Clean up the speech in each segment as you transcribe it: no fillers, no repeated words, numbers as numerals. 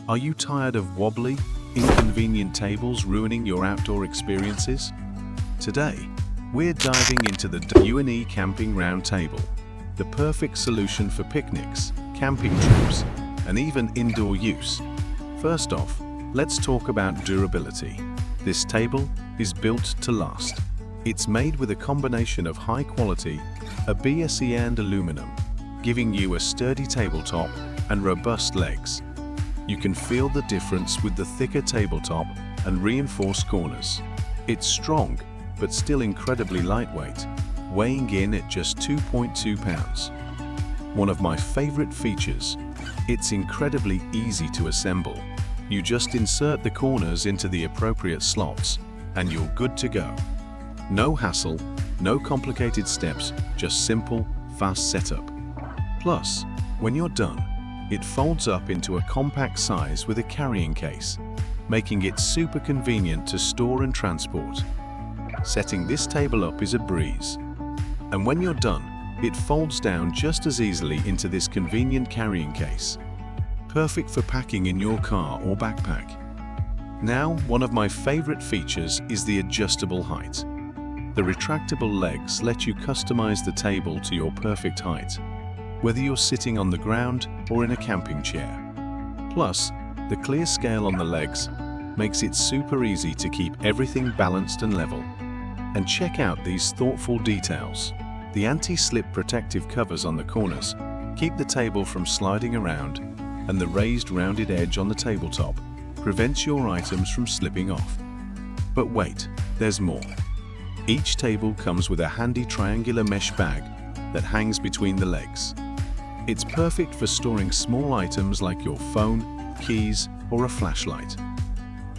Are you tired of wobbly, inconvenient tables ruining your outdoor experiences? Today, we're diving into the WESTTUNE Camping Round Table, the perfect solution for picnics, camping trips, and even indoor use. First off, let's talk about durability. This table is built to last. It's made with a combination of high quality, ABS and aluminum, giving you a sturdy tabletop and robust legs. You can feel the difference with the thicker tabletop and reinforced corners. It's strong, but still incredibly lightweight, weighing in at just 2.2 pounds. One of my favorite features, it's incredibly easy to assemble. You just insert the corners into the appropriate slots, and you're good to go. No hassle, no complicated steps, just simple, fast setup. Plus, when you're done, it folds up into a compact size with a carrying case, making it super convenient to store and transport. Setting this table up is a breeze. And when you're done, it folds down just as easily into this convenient carrying case. Perfect for packing in your car or backpack. Now, one of my favorite features is the adjustable height. The retractable legs let you customize the table to your perfect height, whether you're sitting on the ground or in a camping chair. Plus, the clear scale on the legs makes it super easy to keep everything balanced and level. And check out these thoughtful details. The anti-slip protective covers on the corners keep the table from sliding around, and the raised rounded edge on the tabletop prevents your items from slipping off. But wait, there's more. Each table comes with a handy triangular mesh bag that hangs between the legs. It's perfect for storing small items like your phone, keys, or a flashlight.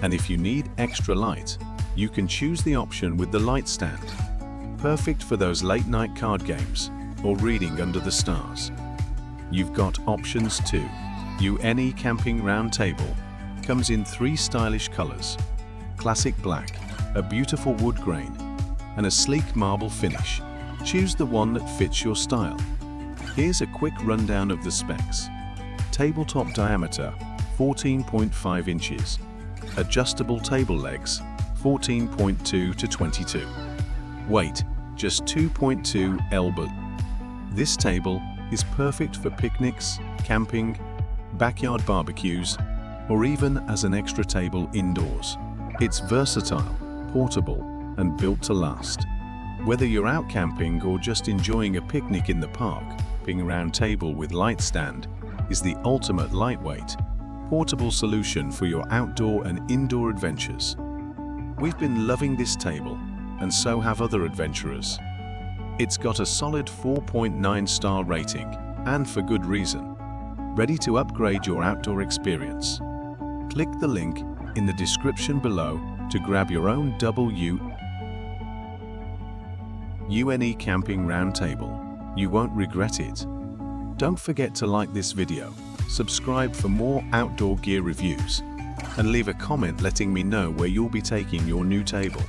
And if you need extra light, you can choose the option with the light stand. Perfect for those late-night card games or reading under the stars. You've got options too. WESTTUNE Camping Round Table comes in 3 stylish colors: classic black, a beautiful wood grain, and a sleek marble finish. Choose the one that fits your style. Here's a quick rundown of the specs. Tabletop diameter 14.5 inches. Adjustable table legs 14.2 to 22. Weight just 2.2 lb. This table is perfect for picnics, camping, backyard barbecues, or even as an extra table indoors. It's versatile, portable, and built to last. Whether you're out camping or just enjoying a picnic in the park, Camping Round Table with light stand is the ultimate lightweight, portable solution for your outdoor and indoor adventures. We've been loving this table, and so have other adventurers. It's got a solid 4.9 star rating, and for good reason. Ready to upgrade your outdoor experience? Click the link in the description below to grab your own WESTTUNE Camping Round Table. You won't regret it. Don't forget to like this video, subscribe for more outdoor gear reviews, and leave a comment letting me know where you'll be taking your new table.